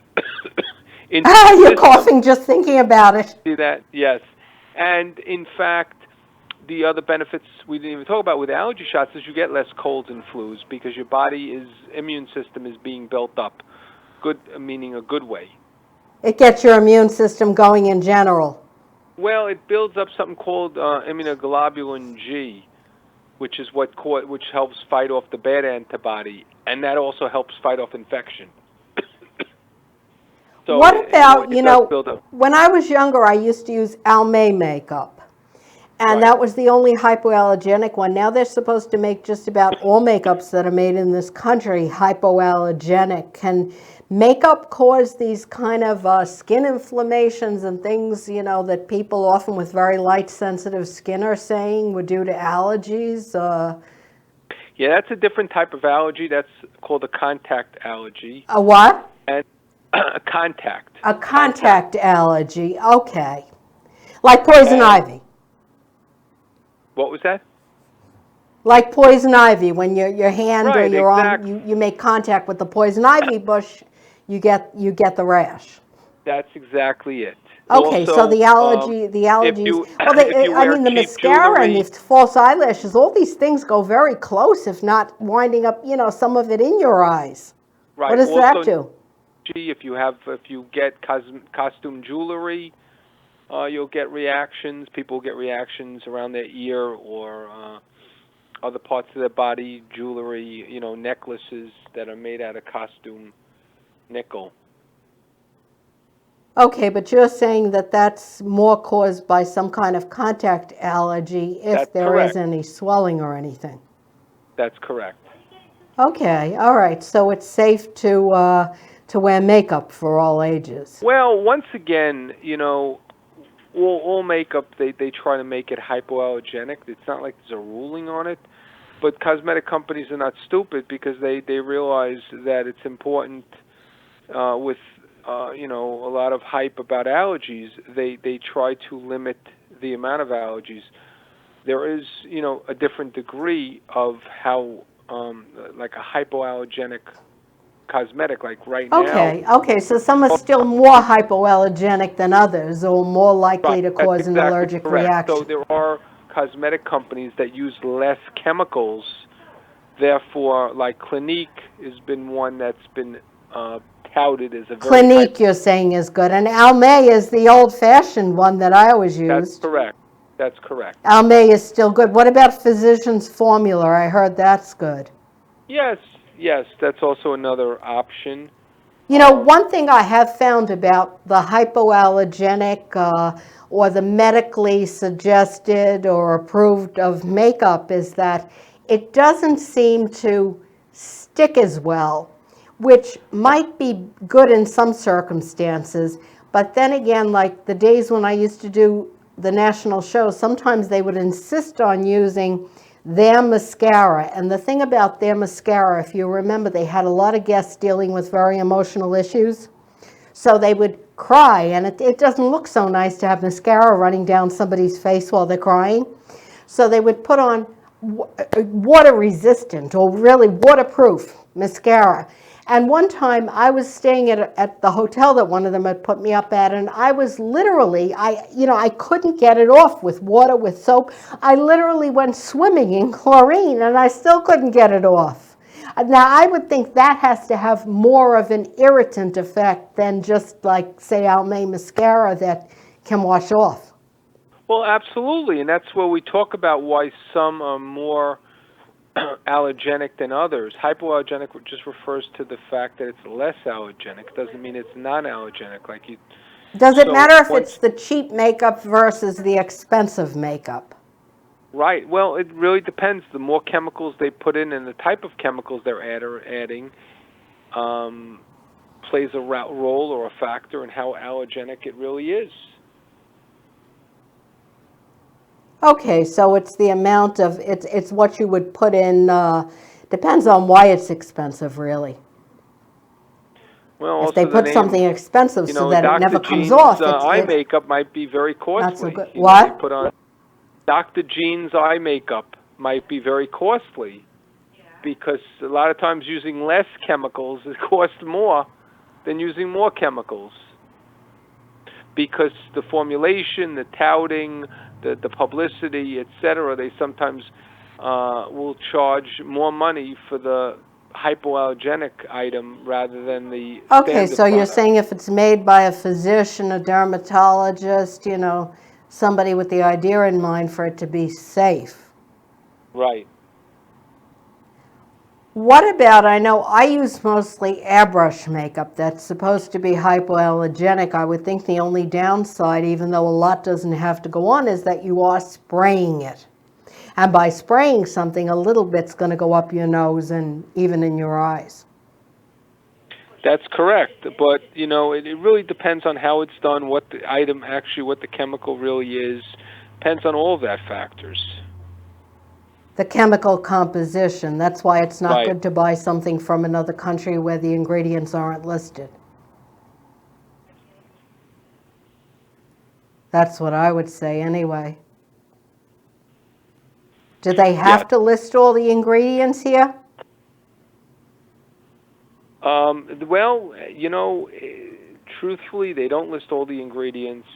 S3: into
S2: Ah,
S3: the
S2: you're
S3: system.
S2: coughing just thinking about it.
S3: See that? Yes. And in fact, the other benefits we didn't even talk about with allergy shots is you get less colds and flus because your immune system is being built up. Good, meaning a good way.
S2: It gets your immune system going in general.
S3: Well, it builds up something called immunoglobulin G, which is which helps fight off the bad antibody, and that also helps fight off infection. So
S2: What about,
S3: it does build up.
S2: when I was younger, I used to use Almay makeup. And
S3: Right.
S2: that was the only hypoallergenic one. Now they're supposed to make just about all makeups that are made in this country hypoallergenic. Can makeup cause these kind of skin inflammations and things, that people often with very light sensitive skin are saying were due to allergies?
S3: Yeah, that's a different type of allergy. That's called a contact allergy.
S2: A what?
S3: And a contact.
S2: A contact allergy. Okay. Like poison
S3: And
S2: ivy.
S3: what was that?
S2: Like poison ivy, when your hand or
S3: Right,
S2: your arm,
S3: exactly.
S2: you make contact with the poison ivy bush, you get the rash.
S3: That's exactly it.
S2: Okay, so
S3: Also,
S2: the
S3: if
S2: allergies.
S3: you
S2: Well,
S3: if you
S2: I
S3: wear
S2: mean, the
S3: cheap
S2: mascara and the
S3: jewelry,
S2: false eyelashes, all these things go very close, if not winding up, some of it in your eyes. What
S3: right?
S2: does that
S3: Also,
S2: do?
S3: if you get costume jewelry, you'll get reactions. People get reactions around their ear or other parts of their body. Jewelry, necklaces that are made out of costume nickel.
S2: Okay, but you're saying that that's more caused by some kind of contact allergy if
S3: That's
S2: there is
S3: correct.
S2: any swelling or anything.
S3: That's correct.
S2: Okay, all right. So it's safe to wear makeup for all ages.
S3: Well, once again, all makeup they try to make it hypoallergenic. It's not like there's a ruling on it, but cosmetic companies are not stupid because they realize that it's important with a lot of hype about allergies. They try to limit the amount of allergies. There is a different degree of how like a hypoallergenic cosmetic, like right now.
S2: Okay. So some are still more hypoallergenic than others, or more likely
S3: Right,
S2: to
S3: that's
S2: cause an
S3: exactly
S2: allergic
S3: correct. So
S2: reaction.
S3: there are cosmetic companies that use less chemicals. Therefore, like Clinique has been one that's been touted as a very high.
S2: Clinique, you're saying, is good, and Almay is the old-fashioned one that I always
S3: That's
S2: used.
S3: correct. That's correct.
S2: Almay is still good. What about Physicians Formula? I heard that's good.
S3: Yes, yes, that's also another option.
S2: One thing I have found about the hypoallergenic or the medically suggested or approved of makeup is that it doesn't seem to stick as well, which might be good in some circumstances. But then again, like the days when I used to do the national shows, sometimes they would insist on using their mascara. And the thing about their mascara, if you remember, they had a lot of guests dealing with very emotional issues. So they would cry, and it doesn't look so nice to have mascara running down somebody's face while they're crying. So they would put on water-resistant or really waterproof mascara. And one time I was staying at the hotel that one of them had put me up at, and I was literally, I couldn't get it off with water, with soap. I literally went swimming in chlorine, and I still couldn't get it off. Now, I would think that has to have more of an irritant effect than just like, say, Almay mascara that can wash off.
S3: Well, absolutely, and that's where we talk about why some are more allergenic than others. Hypoallergenic just refers to the fact that it's less allergenic. It doesn't mean it's non-allergenic. Like you.
S2: Does it
S3: So
S2: matter if
S3: once,
S2: it's the cheap makeup versus the expensive makeup?
S3: right. Well, it really depends. The more chemicals they put in and the type of chemicals they're adding plays a role or a factor in how allergenic it really is.
S2: Okay, so it's the amount of, it's what you would put in, depends on why it's expensive, really.
S3: Well,
S2: If they
S3: also the
S2: put something
S3: name,
S2: expensive so that it
S3: Dr.
S2: never comes
S3: Jean's
S2: off,
S3: eye
S2: it's
S3: makeup might be very costly.
S2: not so good.
S3: You know,
S2: What?
S3: they put on Dr. Jean's eye makeup might be very costly because a lot of times using less chemicals it costs more than using more chemicals because the formulation, the touting, the publicity, etc. They sometimes will charge more money for the hypoallergenic item rather than the
S2: Okay,
S3: standard
S2: so you're
S3: product.
S2: saying if it's made by a physician, a dermatologist, somebody with the idea in mind for it to be safe.
S3: Right.
S2: What about, I know I use mostly airbrush makeup that's supposed to be hypoallergenic. I would think the only downside, even though a lot doesn't have to go on, is that you are spraying it. And by spraying something, a little bit's going to go up your nose and even in your eyes.
S3: That's correct, but it really depends on how it's done, what the item actually, what the chemical really is. Depends on all of that factors.
S2: The chemical composition, that's why it's not
S3: Right.
S2: good to buy something from another country where the ingredients aren't listed. That's what I would say anyway. Do they have to list all the ingredients here?
S3: Well, truthfully, they don't list all the ingredients,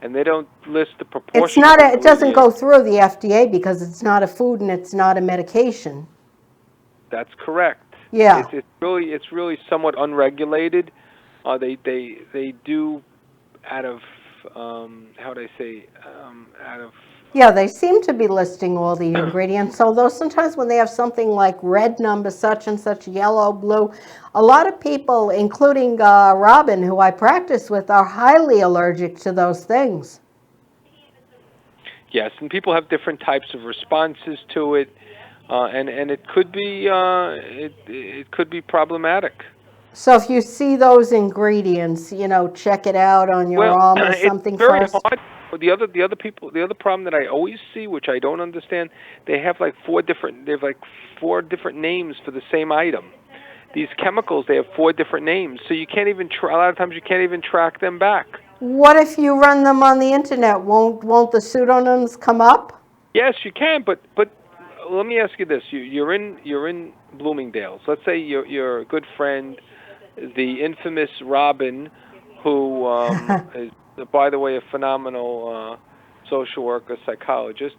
S3: and they don't list the proportion.
S2: It's not. It doesn't go through the FDA because it's not a food and it's not a medication.
S3: That's correct.
S2: Yeah.
S3: It's really somewhat unregulated. They do out of how do I say out of.
S2: Yeah, they seem to be listing all the ingredients, although sometimes when they have something like red number such and such, yellow, blue, a lot of people, including Robin, who I practice with, are highly allergic to those things.
S3: Yes, and people have different types of responses to it, and it could be it could be problematic.
S2: So if you see those ingredients, check it out on your arm or something
S3: it's very
S2: first.
S3: hard. The other problem that I always see, which I don't understand, they have like four different names for the same item. These chemicals, they have four different names, so you can't even a lot of times you can't even track them back.
S2: What if you run them on the internet? Won't the pseudonyms come up?
S3: Yes, you can, but let me ask you this: you're in Bloomingdale's. Let's say your good friend, the infamous Robin, who is, by the way, a phenomenal social worker, psychologist,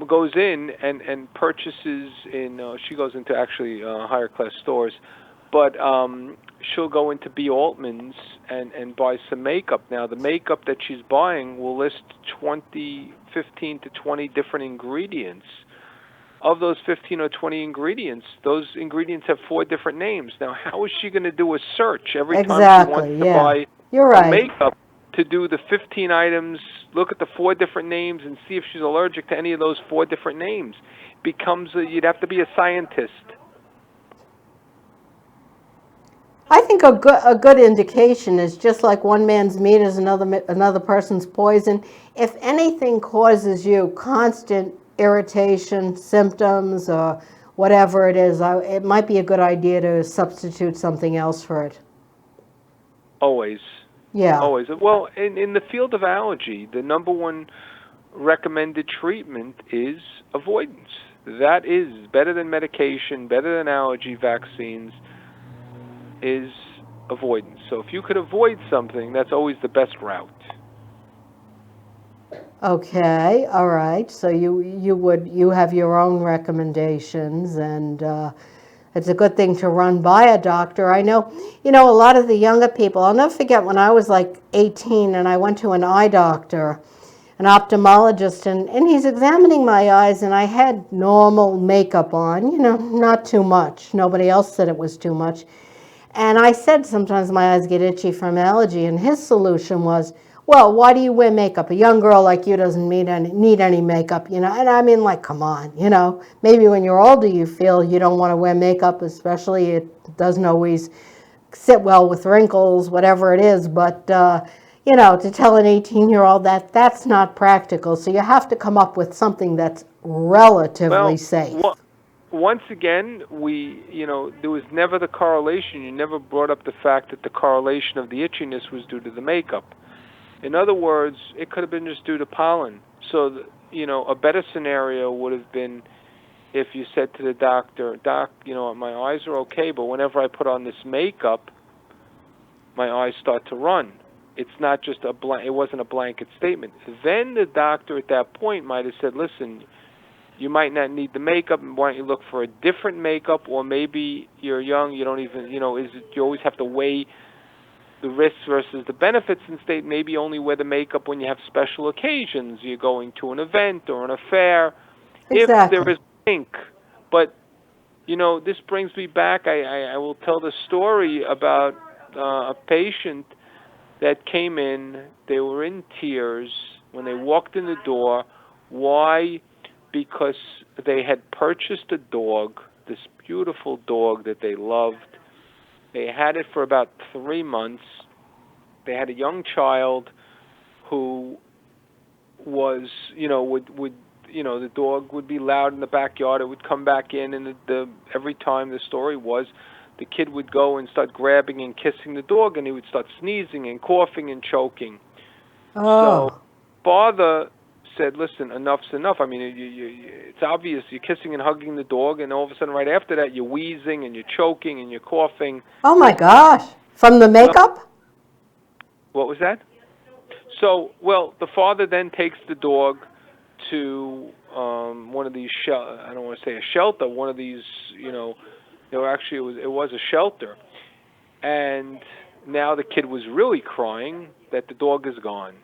S3: goes in and purchases she goes into actually higher class stores, but she'll go into B. Altman's and buy some makeup. Now, the makeup that she's buying will list 15 to 20 different ingredients. Of those 15 or 20 ingredients, those ingredients have four different names. Now, how is she going to do a search every time she wants to buy
S2: You're right.
S3: makeup to do the 15 items, look at the four different names, and see if she's allergic to any of those four different names? You'd have to be a scientist.
S2: I think a good indication is just like one man's meat is another person's poison. If anything causes you constant irritation, symptoms, or whatever it is, it might be a good idea to substitute something else for it.
S3: Always.
S2: Yeah.
S3: Always. Well, in the field of allergy, the number one recommended treatment is avoidance. That is better than medication, better than allergy vaccines, is avoidance. So if you could avoid something, that's always the best route.
S2: Okay, all right. So you have your own recommendations, and it's a good thing to run by a doctor. I know, a lot of the younger people, I'll never forget when I was like 18 and I went to an eye doctor, and an ophthalmologist, and he's examining my eyes, and I had normal makeup on, you know, not too much. Nobody else said it was too much. And I said sometimes my eyes get itchy from allergy, and his solution was, well, why do you wear makeup? A young girl like you doesn't need any makeup, you know. And I mean, like, come on, you know. Maybe when you're older you feel you don't want to wear makeup, especially it doesn't always sit well with wrinkles, whatever it is. But, you know, to tell an 18-year-old that's not practical. So you have to come up with something that's relatively safe.
S3: Once again, there was never the correlation. You never brought up the fact that the correlation of the itchiness was due to the makeup. In other words, it could have been just due to pollen. So, a better scenario would have been if you said to the doctor, Doc, my eyes are okay, but whenever I put on this makeup, my eyes start to run. It's not just it wasn't a blanket statement. Then the doctor at that point might have said, listen, you might not need the makeup, why don't you look for a different makeup, or maybe you're young, you don't even, you always have to weigh the risks versus the benefits and state maybe only wear the makeup when you have special occasions. You're going to an event or an affair.
S2: Exactly.
S3: If there is ink. But, this brings me back. I will tell the story about a patient that came in. They were in tears when they walked in the door. Why? Because they had purchased a dog, this beautiful dog that they loved. They had it for about 3 months. They had a young child who was, the dog would be loud in the backyard. It would come back in, and every time the story was, the kid would go and start grabbing and kissing the dog, and he would start sneezing and coughing and choking.
S2: Oh.
S3: So father said, listen, enough's enough. I mean, it's obvious. You're kissing and hugging the dog, and all of a sudden right after that, you're wheezing and you're choking and you're coughing.
S2: Oh, my gosh. From the makeup?
S3: What was that? So, the father then takes the dog to one of these, I don't want to say a shelter, one of these, actually it was a shelter. And now the kid was really crying that the dog is gone.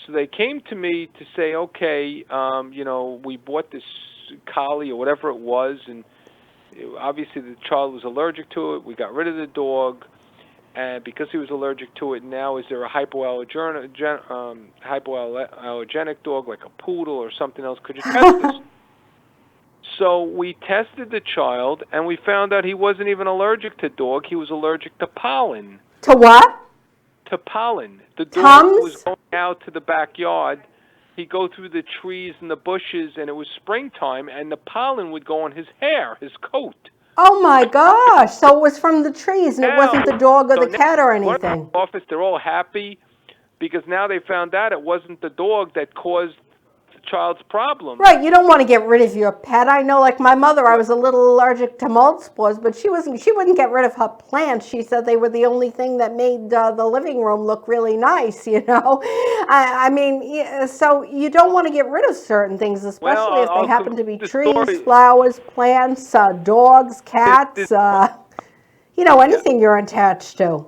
S3: So they came to me to say, okay, we bought this collie or whatever it was, and obviously the child was allergic to it. We got rid of the dog, and because he was allergic to it, now is there a hypoallergenic dog like a poodle or something else? Could you test this? So we tested the child, and we found out he wasn't even allergic to dog. He was allergic to pollen.
S2: To what?
S3: To pollen. The dog was going out to the backyard. He'd go through the trees and the bushes, and it was springtime, and the pollen would go on his hair, his coat.
S2: Oh, my gosh. So it was from the trees, and it wasn't the dog or the cat or anything.
S3: In the office, they're all happy because now they found out it wasn't the dog that caused the child's problem.
S2: Right. You don't want to get rid of your pet. I know, like my mother, I was a little allergic to mold spores, but she wouldn't get rid of her plants. She said they were the only thing that made the living room look really nice, I mean, so you don't want to get rid of certain things, especially if they happen to be trees, flowers, plants, dogs, cats, anything you're attached to.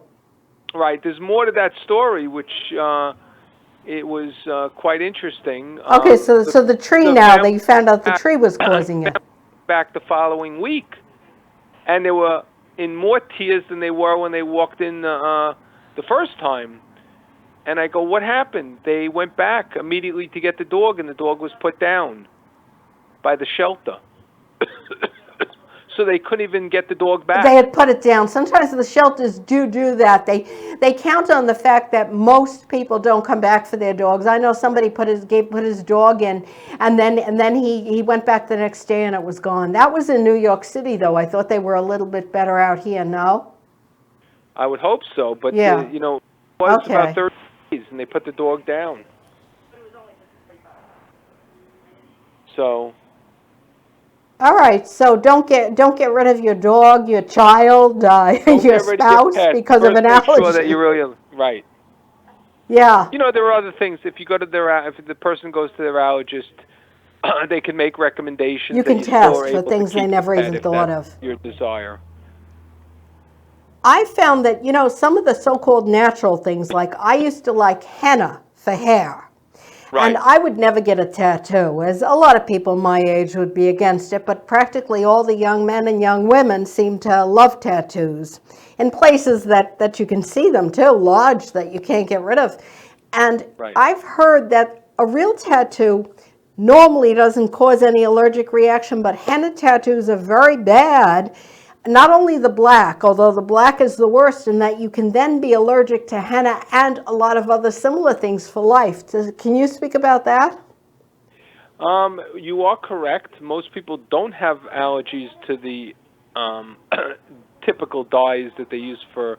S3: Right. There's more to that story, which it was quite interesting.
S2: Okay, so the tree now, they found out the tree was causing it.
S3: Back the following week, and they were in more tears than they were when they walked in the first time. And I go, what happened? They went back immediately to get the dog, and the dog was put down by the shelter. So they couldn't even get the dog back.
S2: They had put it down. Sometimes the shelters do that. They count on the fact that most people don't come back for their dogs. I know somebody put his dog in, and then he went back the next day and it was gone. That was in New York City, though. I thought they were a little bit better out here. No?
S3: I would hope so, but
S2: yeah.
S3: It was about 30 days, and they put the dog down. So.
S2: All right, so don't get rid of your dog, your child, your spouse because of an allergy.
S3: Make sure that you really right.
S2: Yeah.
S3: There are other things. If you go to if the person goes to their allergist, they can make recommendations.
S2: You can test for things they never even thought of.
S3: Your desire.
S2: I found that some of the so-called natural things, like I used to like henna for hair. And I would never get a tattoo, as a lot of people my age would be against it, but practically all the young men and young women seem to love tattoos in places that you can see them too, large, that you can't get rid of. And I've heard that a real tattoo normally doesn't cause any allergic reaction, but henna tattoos are very bad. Not only the black, although the black is the worst, in that you can then be allergic to henna and a lot of other similar things for life. Can you speak about that?
S3: You are correct. Most people don't have allergies to the typical dyes that they use for...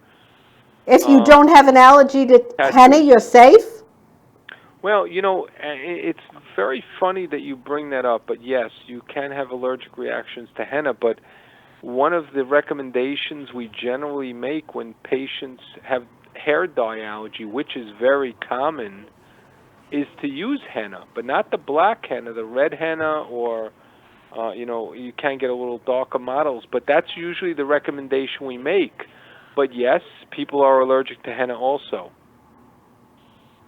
S2: If you don't have an allergy to henna, you're safe?
S3: Well, you know, it's very funny that you bring that up, but yes, you can have allergic reactions to henna, but one of the recommendations we generally make when patients have hair dye allergy, which is very common, is to use henna, but not the black henna, the red henna, or, you know, you can get a little darker models, but that's usually the recommendation we make. But yes, people are allergic to henna also.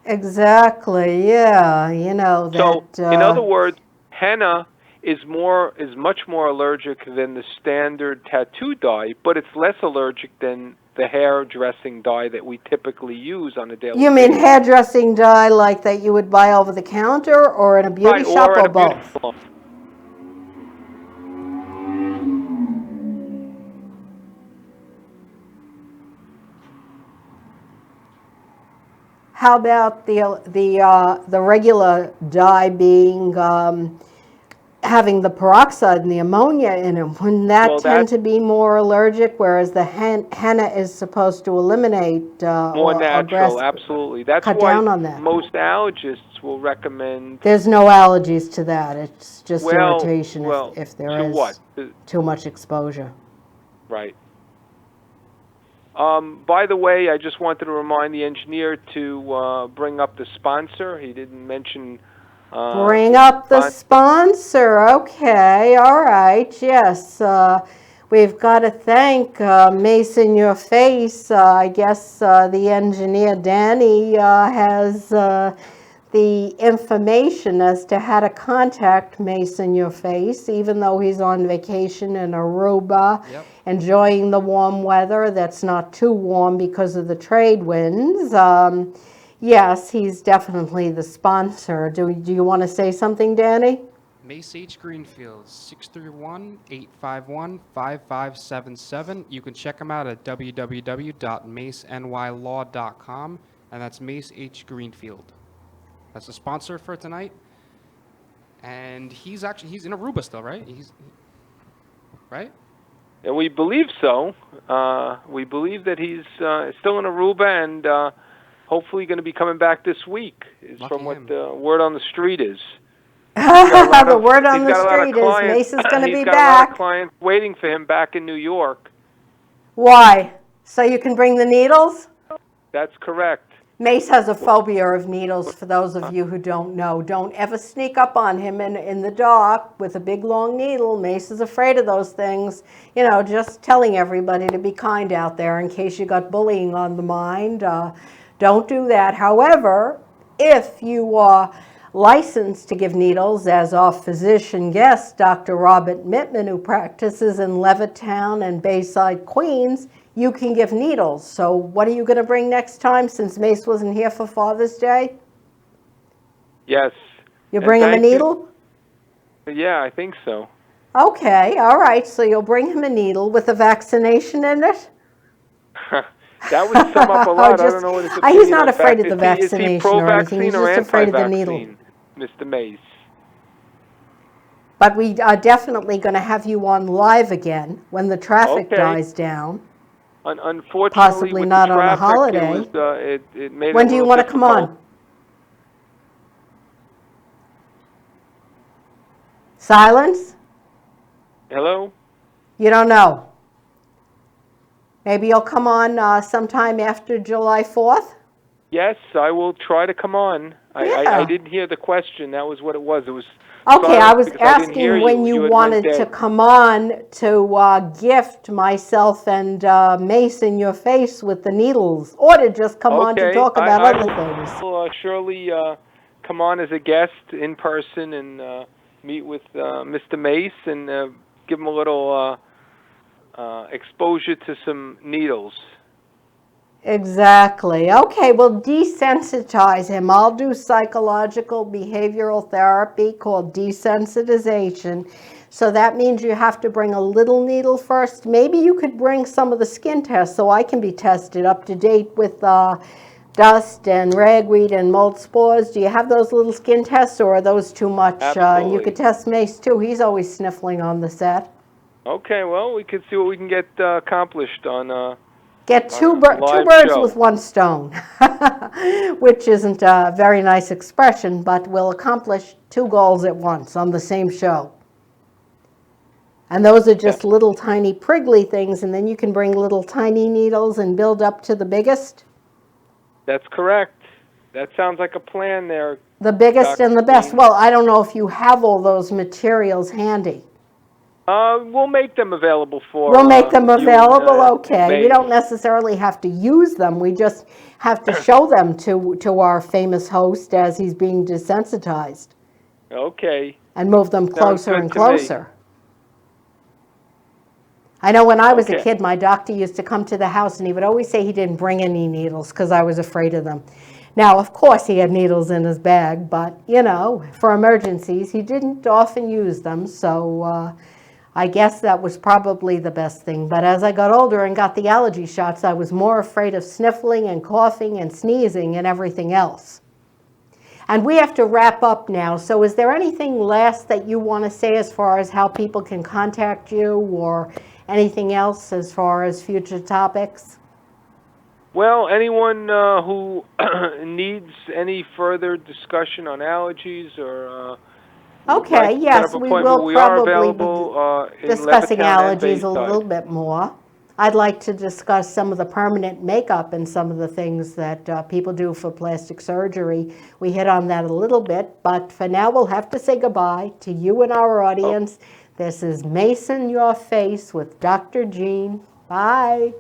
S2: Exactly, yeah, you know that...
S3: So, in other words, henna is much more allergic than the standard tattoo dye, but it's less allergic than the hairdressing dye that we typically use on a daily basis.
S2: You mean hairdressing dye like that you would buy over the counter, or in a beauty shop, or both? How about the regular dye being having the peroxide and the ammonia in it? Wouldn't that tend to be more allergic, whereas the henna is supposed to eliminate
S3: more natural? Absolutely. That's
S2: cut
S3: why
S2: down on that.
S3: Most allergists will recommend...
S2: There's no allergies to that. It's just irritation if there is
S3: what?
S2: too much exposure.
S3: Right. By the way, I just wanted to remind the engineer to bring up the sponsor. He didn't mention...
S2: Bring up the sponsor. Okay, all right. Yes, we've got to thank Mace in Your Face. I guess the engineer, Danny, has the information as to how to contact Mace in Your Face, even though he's on vacation in Aruba, enjoying the warm weather that's not too warm because of the trade winds. Yes, he's definitely the sponsor. Do you want to say something, Danny?
S1: Mace H. Greenfield, 631-851-5577. You can check him out at www.macenylaw.com, and that's Mace H. Greenfield. That's the sponsor for tonight. And he's in Aruba still, right? Right?
S3: Yeah, we believe so. We believe that he's still in Aruba and hopefully going to be coming back this week, is from what the word on the street is.
S2: The word on the street is Mace is going to be back. He's got a lot of
S3: clients waiting for him back in New York.
S2: Why? So you can bring the needles?
S3: That's correct.
S2: Mace has a phobia of needles, for those of you who don't know. Don't ever sneak up on him in the dark with a big long needle. Mace is afraid of those things. You know, just telling everybody to be kind out there in case you got bullying on the mind. Don't do that. However, if you are licensed to give needles, as our physician guest, Dr. Robert Mittman, who practices in Levittown and Bayside, Queens, you can give needles. So what are you going to bring next time, since Mace wasn't here for Father's Day?
S3: Yes.
S2: You bring him a needle?
S3: Yeah, I think so.
S2: Okay, all right. So you'll bring him a needle with a vaccination in it?
S3: That would sum up a lot. I don't know what his opinion
S2: he's not afraid of the vaccination or anything. He's just afraid of the needle.
S3: Mr. Mace.
S2: But we are definitely going to have you on live again when the traffic dies down.
S3: Unfortunately,
S2: possibly
S3: with
S2: not
S3: the
S2: on a
S3: traffic,
S2: holiday.
S3: It made
S2: when do you want to come on? Silence?
S3: Hello?
S2: You don't know. Maybe you'll come on sometime after July 4th?
S3: Yes, I will try to come on. I didn't hear the question. That was what it was. It was
S2: okay, I was asking when you wanted to come on to gift myself and Mace in Your Face with the needles, or to just come on to talk about other things.
S3: I will surely come on as a guest in person and meet with Mr. Mace and give him a little exposure to some needles.
S2: Exactly. Okay, well, desensitize him. I'll do psychological behavioral therapy called desensitization. So that means you have to bring a little needle first. Maybe you could bring some of the skin tests so I can be tested up to date with dust and ragweed and mold spores. Do you have those little skin tests, or are those too much? And you
S3: Absolutely.
S2: could test Mace too. He's always sniffling on the set.
S3: Okay, well, we could see what we can get accomplished on
S2: Get two
S3: live
S2: birds
S3: show.
S2: with one stone, which isn't a very nice expression, but will accomplish two goals at once on the same show. And those are just little tiny priggly things, and then you can bring little tiny needles and build up to the biggest.
S3: That's correct. That sounds like a plan there.
S2: The biggest and the best.
S3: Dean.
S2: Well, I don't know if you have all those materials handy.
S3: We'll make them available for
S2: We'll make them
S3: you and,
S2: available, okay. We
S3: Mace.
S2: don't necessarily have to use them. We just have to show them to our famous host as he's being desensitized
S3: Okay.
S2: and move them closer
S3: good
S2: and
S3: to me.
S2: closer. I know when I was a
S3: Okay.
S2: kid, my doctor used to come to the house and he would always say he didn't bring any needles because I was afraid of them. Now, of course, he had needles in his bag, but, you know, for emergencies, he didn't often use them, so I guess that was probably the best thing. But as I got older and got the allergy shots, I was more afraid of sniffling and coughing and sneezing and everything else. And we have to wrap up now, so is there anything last that you want to say as far as how people can contact you or anything else as far as future topics?
S3: Well, anyone who needs any further discussion on allergies or
S2: Okay,
S3: like
S2: yes,
S3: set up
S2: we
S3: appointment,
S2: will
S3: we are
S2: probably
S3: available
S2: be
S3: in
S2: discussing
S3: Levittown and
S2: allergies a
S3: Bayside.
S2: little bit more. I'd like to discuss some of the permanent makeup and some of the things that people do for plastic surgery. We hit on that a little bit, but for now we'll have to say goodbye to you and our audience. This is Mace in Your Face with Dr. Jean. Bye.